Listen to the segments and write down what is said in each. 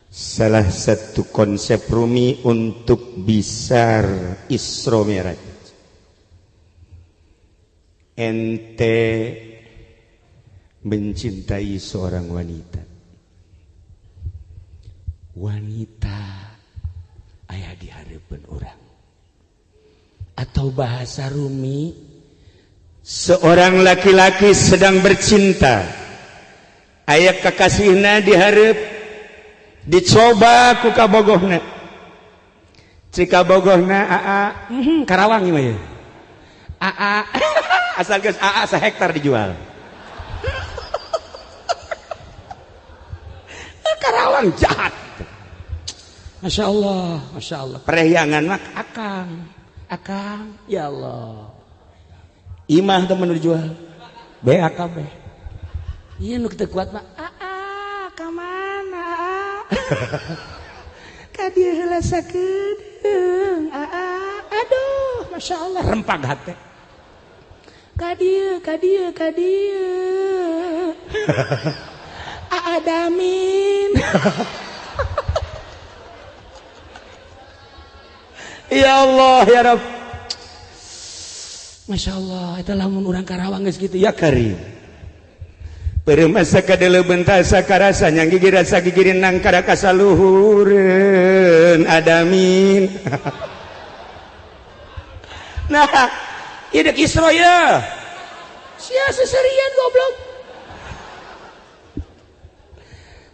salah satu konsep Rumi untuk bisa Isra Mi'raj. Ente mencintai seorang wanita. Wanita aya di harapan orang. Atau bahasa Rumi, seorang laki-laki sedang bercinta. Aya kakasihna dihareup, dicoba ku kabogohna. Cik kabogohna Karawang ieu mah ya. Asal geus sehektar dijual. Karawang jahat. Masya Allah, Masya Allah. Perehyangan mak akang, ya Allah. Imah temen dijual. BAKB. Iya nu kita kuat mah. Kamana? Ka dieu heula sakedeung. Aduh, Masya Allah rempag hate. Ka dieu. Adamin. Ya Allah ya Rabb. Masya Allah, itu lamun orang Karawang geus gitu ya Karim. Peremasa kadele bentasa karasa yang gigi rasa gigirin nangkara kasaluhureun adamin. Nah, idek Isra ya. Sia seserian goblok.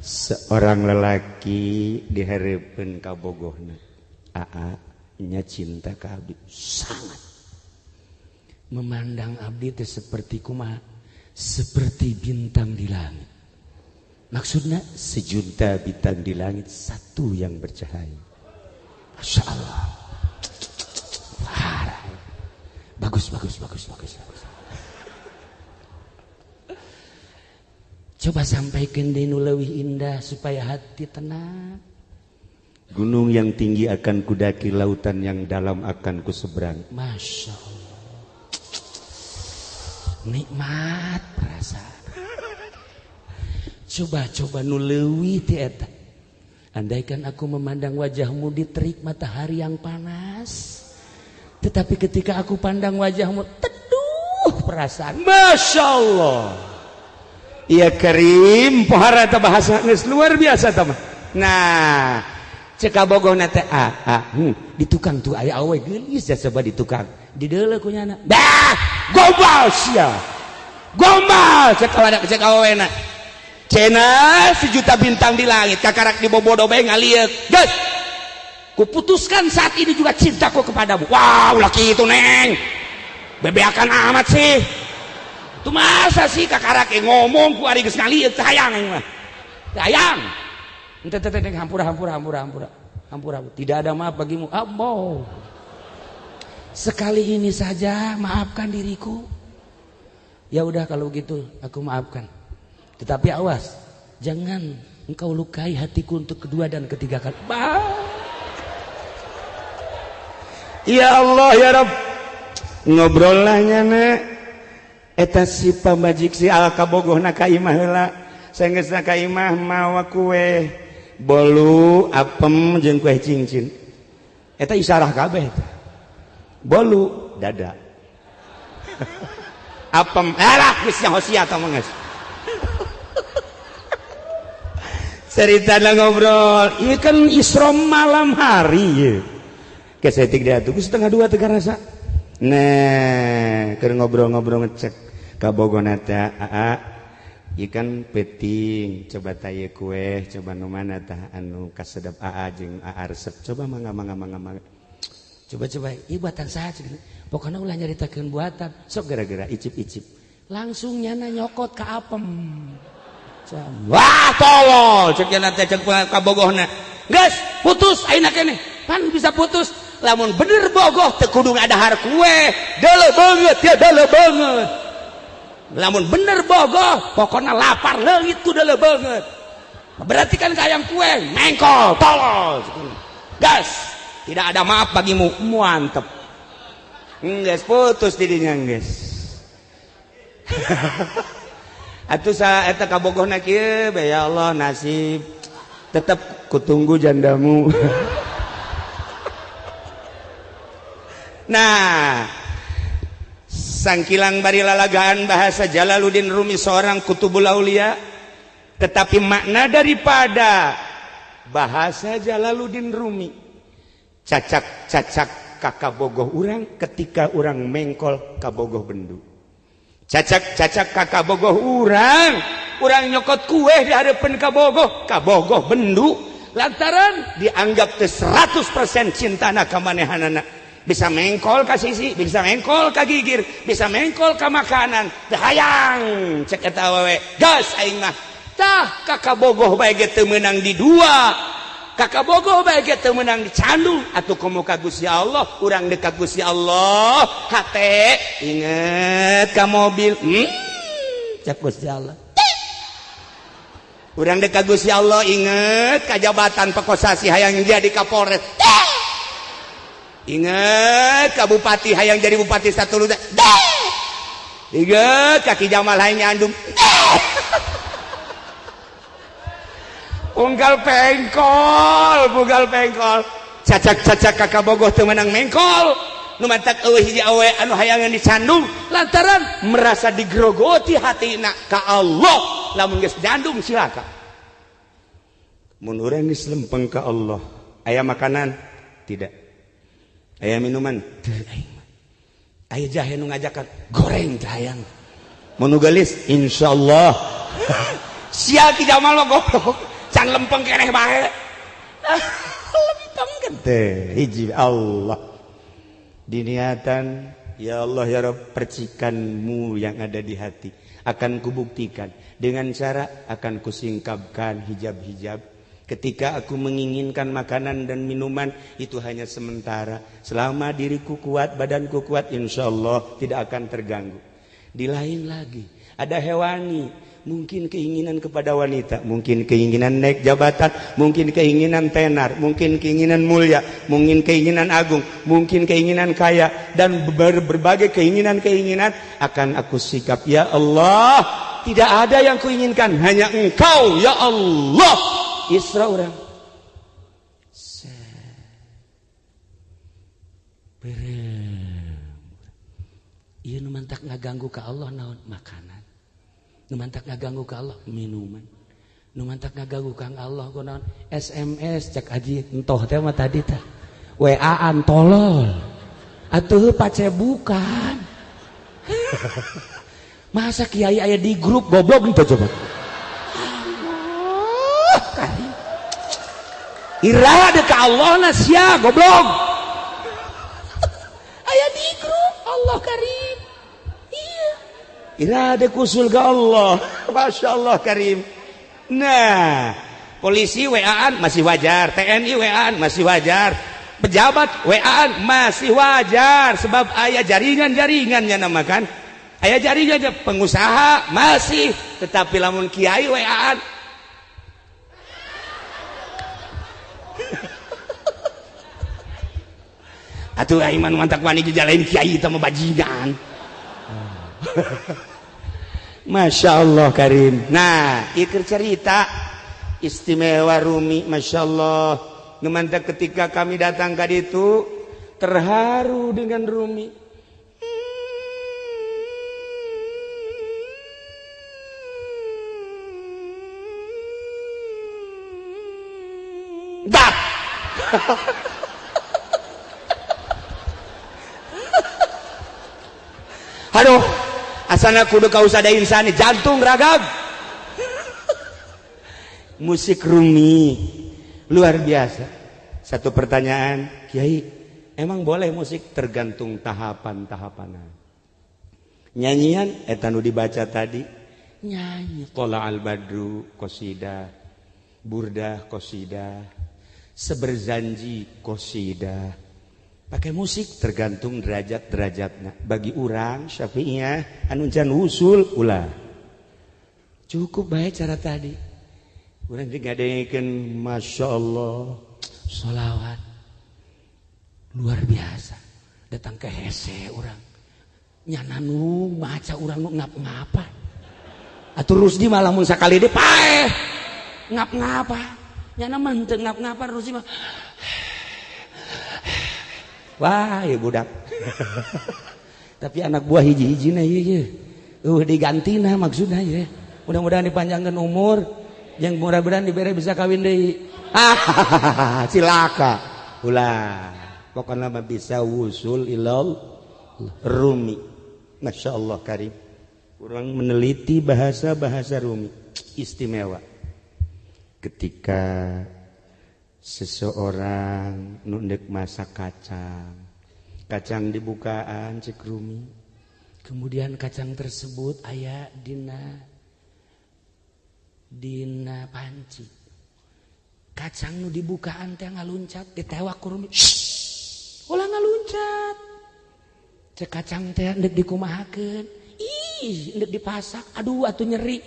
Seorang lelaki dihareupeun ka bogohna. Nya cinta ka abdi sangat. Memandang abdi teh seperti kumaha? Seperti bintang di langit. Maksudnya sejuta bintang di langit satu yang bercahaya. Masya Allah. Bagus. Coba sampaikan di nu leuwih indah supaya hati tenang. Gunung yang tinggi akan kudaki, lautan yang dalam akan kuseberang. Masya Allah. Nikmat perasaan. Coba nu leuwih ti eta. Andaikan aku memandang wajahmu di terik matahari yang panas, tetapi ketika aku pandang wajahmu, teduh perasaan. Masya Allah. Iya Karim, pohara ta bahasa geus luar biasa ta mah. Nah, cek kabogohna teh di tukang tuh aya awe geulis ya coba di tukang. Di deuleu ku nyana. Dah, gombal sia. Gombal cek awena. Cenah sejuta bintang di langit, kakarak di bobodo bae ngalieu. Geus. Kuputuskan saat ini juga cintaku kepadamu. Wow, laki itu neng. Bebeakan amat sih. Itu masa sih kakarak ngomong ku ari geus ngalieu sayang mah. Sayang. Ente hampura. Tidak ada maaf bagimu. Ambo. Sekali ini saja maafkan diriku. Ya udah kalau gitu aku maafkan. Tetapi awas, jangan engkau lukai hatiku untuk kedua dan ketiga kali. Ya Allah ya Rabb. Ngobrol lah nyana. Eta si pambajik si alkabogohna ka imah heula. Saenggeusna ka imah mawa kue bolu, apem jeung kue cincin. Eta isyarah kabeh eta. Bolu dada. Apem alah geus hosia tah geus. Ceritana ngobrol, ieu kan Isra malam hari ye. Kesetik dia tuh setengah dua teu karasa. Nah, keur ngobrol-ngobrol ngecek ka bogona teh ikan peting, coba taya kue, coba nu mana tah anu kasedap jeung resep, coba mangga. Coba ieu buatan saha cenah. Pokona ulah nyaritakeun buatan, sok gara-gara icip-icip. Langsung nyana nyokot ka apem. Wah, tolol cek cenah teh cek ka bogohna. Geus, putus ayeuna keneh. Pan bisa putus? Lamun bener bogoh teu kudu ngadahar kue. Deuleu beungeut ya, deuleu beungeut. Lamun bener bogoh, pokoknya lapar leungit ku deuleu beungeut. Berarti kan kayang kue, mengkol, tolol. Gas, tidak ada maaf bagimu, mantep. Geus putus didinya geus. Atuh sa eta kabogohna kieu, ya Allah nasib. tetap kutunggu jandamu. Nah, sangkilang bari lalagaan bahasa Jalaluddin Rumi seorang kutubul aulia, tetapi makna daripada bahasa Jalaluddin Rumi cacak-cacak kakabogoh urang ketika urang mengkol kabogoh bendu. Cacak-cacak kakabogoh urang nyokot kue di hadapan kabogoh bendu lantaran dianggap 100% cintana ka manehanana. Bisa mengkol ka sisi, bisa mengkol ka gigir, bisa mengkol ka makanan. Teu hayang cek eta awewe. Gas aing mah. Tah kakabogoh bae ge teu meunang di dua. Kakabogoh bae ge teu meunang di candu. Atuh komo ka Gusti Allah, urang deuk ka Gusti Allah. Hate inget ka mobil. Cek Gusti Allah. Urang deuk ka Gusti Allah inget ka jabatan pekosasi hayang jadi Kapolres. Ingat ka bupati hayang jadi bupati Satuluda. Ingat kaki Jamal hayang nyandung. Unggal pengkol. Cacak-cacak kakabogoh teu meunang mengkol. Nu mantak eueuh hiji awe anu hayangan dicandung lantaran merasa digrogoti hatina ka Allah. Lamun geus jandung silaka. Mun urang geus lempeng ka Allah, aya makanan? Tidak. Aya minuman? Aya jahe nu ngajakan goreng hayang. Mun nu geulis insyaallah. Sia Ki Jamal mah goblok, can lempeng keneh bae. Lempeng kan teh hiji Allah. Diniatan ya Allah ya Rabb, percikanmu yang ada di hati akan kubuktikan dengan cara akan kusingkapkan hijab-hijab. Ketika aku menginginkan makanan dan minuman itu hanya sementara. Selama diriku kuat, badanku kuat, insya Allah tidak akan terganggu. Di lain lagi, ada hewani. Mungkin keinginan kepada wanita, mungkin keinginan naik jabatan, mungkin keinginan tenar, mungkin keinginan mulia, mungkin keinginan agung, mungkin keinginan kaya, dan berbagai keinginan-keinginan akan aku sikap. Ya Allah, tidak ada yang kuinginkan, hanya Engkau, ya Allah. Isra orang iya nu mantak ngaganggu ka Allah naon makanan, nu mantak ngaganggu ka Allah minuman, nu mantak ngaganggu ka Allah ku naon SMS cek aji entoh teh mah tadi teh WA-an tolol atuh pace bukan. Masa kiai aya di grup goblok ente coba. Irada ke Allah na sia goblok. Aya di grup Allah Karim. Iya. Irada kusul ke Allah. Masya Allah Karim. Nah, polisi WA-an masih wajar, TNI WA-an masih wajar, pejabat WA-an masih wajar sebab aya jaringan-jaringannya namakan. Aya jaringan pengusaha masih, tetapi lamun kiai WA-an atuh iman mantak wani dijalain kiai teh mah bajingan. Masya Allah Karim. Nah, ieu cerita istimewa Rumi, Masya Allah. Numantak ketika kami datang ke ditu terharu dengan Rumi. Dak. Aduh, asana kudu kausa da insani jantung ragam. Musik Rumi luar biasa. Satu pertanyaan, Kiai, emang boleh musik? Tergantung tahapan-tahapanna. Nyanyian eta nu dibaca tadi, nyanyi Tola al-Badru qasidah, burdah qasidah, seberzanji qasidah. Pakai musik tergantung derajat-derajatnya. Bagi orang Syafi'iyah anu can usul ulah. Cukup baik cara tadi. Urang digadekeun Masya Allah sholawat luar biasa. Datang ke hese orang. Nyana nu maca urang nu ngap-ngapa. Atuh Rusdi malah mun sakali deui paeh ngap-ngapa. nyana mah teu ngap-ngapar Rusi mah. Wah, ya budak. Tapi anak buah hiji-hijina ieu. Digantina maksudna ya. Mudah-mudahan dipanjangkan umur. Yang mudah-mudahan dibere bisa kawin deui. Cilaka. Ulah. Pokoknya mah bisa wusul ilal Rumi. Masya Allah karim. Kurang meneliti bahasa-bahasa Rumi. Istimewa. Ketika seseorang nundek masak kacang dibukaan cek Rumi, kemudian kacang tersebut aya dina panci, kacang nu dibukaan teh ngaluncat ditewak ku Rumi, ulah ngaluncat, cek kacang teh ndek dikumahakeun, ndek dipasak, aduh atuh nyeri,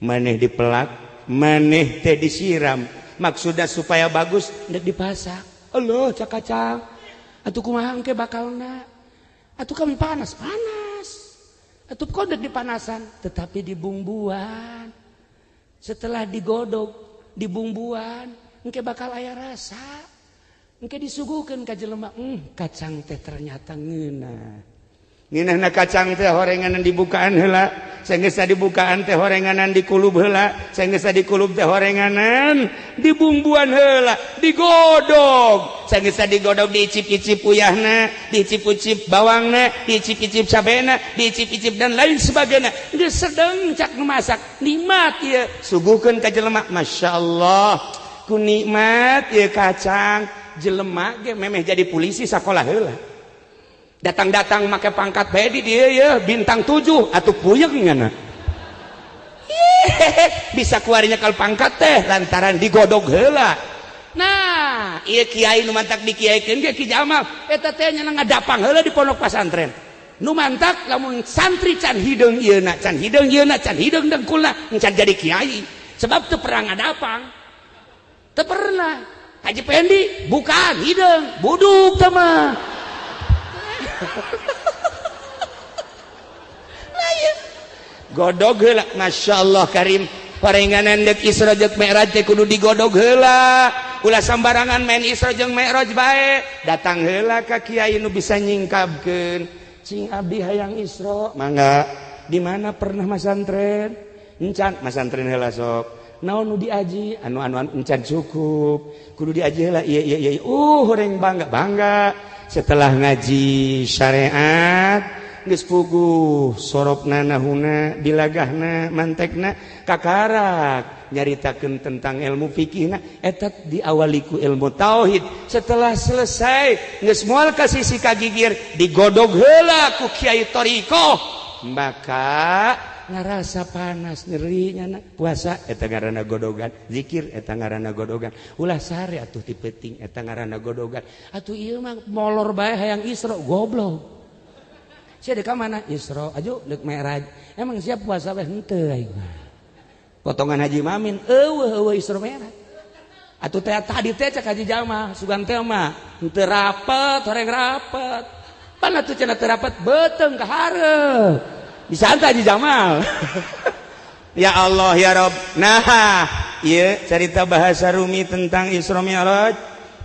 maneh dipelak, maneh teh disiram, maksudnya supaya bagus ndek dipasak. Allah cak kacang atuh kumaha engke bakalna, atuh kami panas atuh kok ndek dipanasan, tetapi dibumbuan, setelah digodog dibumbuan engke bakal aya rasa, engke disuguhkeun ka jelema, kacang teh ternyata ngeunah. Nginahna kacang teh horenganan dibukaan heula, saenggeus dibukaan teh horenganan dikulub heula, saenggeus dikulub teh horenganan dibumbuan heula, digodog. Saenggeus digodog diicip-icip uyahna, diicip-icip bawangna, diicip-icip cabena, diicip-icip dan lain sebagainya. Geus sedeng cak masak, nikmat ieu, suguhkeun ka jelema. Masyaallah, ku nikmat ieu kacang, jelema ge memeh jadi polisi sakola heula. Datang-datang make pangkat bae di dieu ya bintang 7 atuh puyeng ngana. Bisa kuarinya kal pangkat teh lantaran digodog heula. Nah, ieu kiai nu mantak dikiaikeun ge Ki Jamal eta teh nya ngadapang heula di pondok pesantren. Nu mantak lamun santri can hideung ieuna, can hideung dengkulna can jadi kiai. Sebab teu pernah ngadapang. Teu pernah. Haji Pendi bukan hideung, buduk teh mah. Godog heula, Masya Allah karim. Parenganan dek Isra jeung Mi'raj teh kudu digodog heula. Ulah sambarangan main Isra jeung Mi'raj bae. Datang heula ka kiai nu bisa nyingkabkeun. Cing abdi hayang Isra, mangga. Di mana pernah masantren? Encan masantren heula sok. Naon nu diaji? Anu encan cukup. Kudu diaji heula. Iya. Horeng bangga. Setelah ngaji syariat geus puguh sorobna nahuna bilagahna mantekna kakarak nyaritakeun tentang ilmu fikihna eta diawali ku ilmu tauhid. Setelah selesai geus moal ka sisi kagigir digodog heula ku kiai thariqah, maka ngarasa panas nyerinya puasa eta ngaranna godogan, zikir eta ngaranna godogan, ulah sare atuh ti peuting eta ngaranna godogan. Atuh ieu mah molor bae hayang Isra goblok. Sia dek ka mana Isra ajo deuk Mi'raj. Emang siap puasa bae henteu aing. Potongan Haji Mamin eueuh Isra Mi'raj. Atuh teh tadi teh cak Haji Jamal sugan teh mah henteu rapet, horeng rapet. Pan atuh cenah teu rapet beuteung ka hareup. Bisa Haji Jamal. Ya Allah ya Rabb. Nah, ieu cerita bahasa Rumi tentang Isra Mi'raj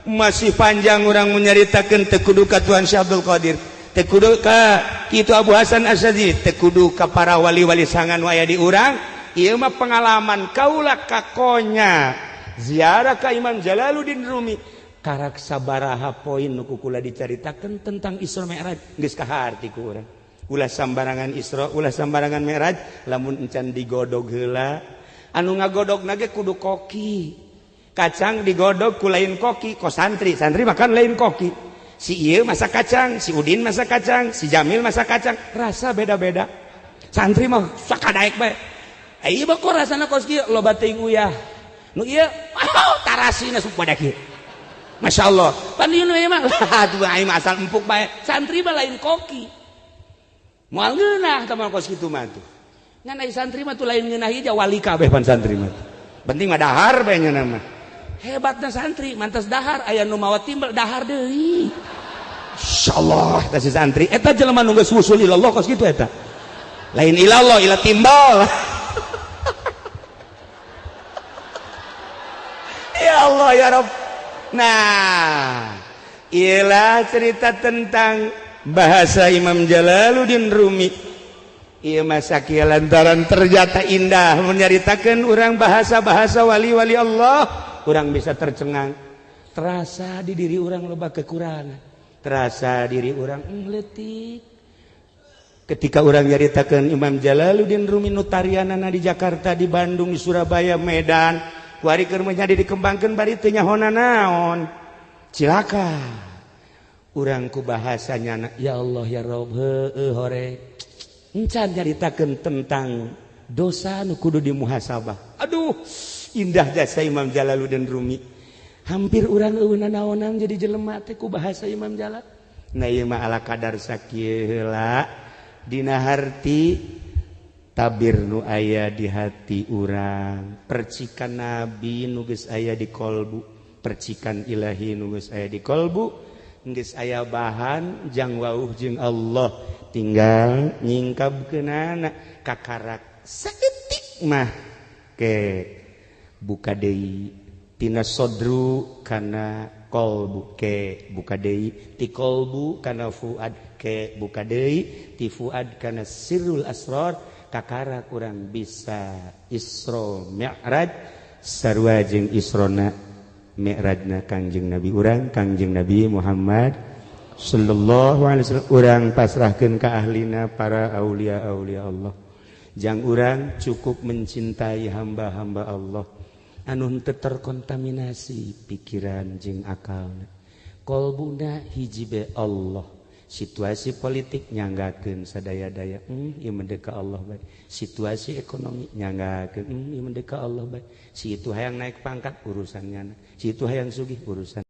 masih panjang urang menyaritakeun teu kudu ka Tuhan Syekh Abdul Qadir, teu kudu ka Kitu Abu Hasan Asy'adzili, teu kudu ka para wali-wali sangan waya di urang. Ieu mah pengalaman kaula kakonya ziarah ka Imam Jalaluddin Rumi. Karak sabaraha poin nu kukula dicaritakeun tentang Isra Mi'raj geus kaharti ku urang. Ulah sambarangan Isra, ulah sambarangan Mi'raj, lamun encan digodog heula. Anu ngagodogna ge kudu koki. Kacang digodog ku lain koki, ko santri makan lain koki. Si ieu masak kacang, si Udin masak kacang, si Jamil masak kacang, rasa beda-beda. Santri mah sakadaek bae. Ieu mah kok rasana kos kieu loba teuing uyah. Nu ieu tarasina sok pada kieu. Masyaallah. Pan ieu mah atuh aing asal empuk bae. Santri mah lain koki. Moal ngeunah tamal kos kitu mah tuh. Ngan ai santri mah tuh lain ngeunah ieu wali kabeh pan santri mah. Penting mah dahar bae ngeunah mah. Hebatna santri mantas dahar aya nu mawa timbal dahar deui. Insyaallah tah si santri eta jelema nu geus wusul ilallah kos kitu eta. Lain ilallah ila timbal. Ya Allah ya Rabb. Nah, ialah cerita tentang bahasa Imam Jalaluddin Rumi. Ieu masa kieu lantaran ternyata indah menyaritakeun urang bahasa-bahasa wali-wali Allah, urang bisa tercengang. Terasa di diri urang loba kekurangan. Terasa diri urang leutik. Ketika urang nyaritakeun Imam Jalaluddin Rumi nu tarianana di Jakarta, di Bandung, di Surabaya, Medan, kuari keur menjadi dikembangkeun bari teu nyahona naon. Cilaka. Urang ku bahasanya ya Allah ya Rabb heueuh hore. Encan nyaritakeun tentang dosa nu kudu dimuhasabah. Aduh, indah jasa Imam Jalaluddin Rumi. Hampir urang eueuna naonan jadi jelema teh ku bahasa Imam Jalal. Nah ieu mah ala kadar sakieu heula dina harti tabir nu aya di hati urang, percikan nabi nu geus aya di kolbu, percikan ilahi nu geus aya di kolbu, geus aya bahan jang wauh jeung Allah, tinggal nyingkabkeunana kakarak saeutik mah ke buka deui tina sodru kana kolbu ke buka deui ti kolbu kana fuad ke buka deui ti fuad kana sirrul asrar kakarak urang bisa Isra Mi'raj sarua jeung Isrona Mi'rajna Kangjeng Nabi urang Kangjeng Nabi Muhammad sallallahu alaihi wasallam urang pasrahkeun ka ahlina para aulia-aulia Allah. Jang urang cukup mencintai hamba-hamba Allah anu teu terkontaminasi pikiran jeung akalna. Kolbuna hiji be Allah. Situasi politik nyanggakeun sadaya-daya ieu mendek ka Allah bae. Situasi ekonomi nyanggakeun ieu mendek ka Allah bae. Si itu hayang naik pangkat urusannya, si itu hayang sugih urusan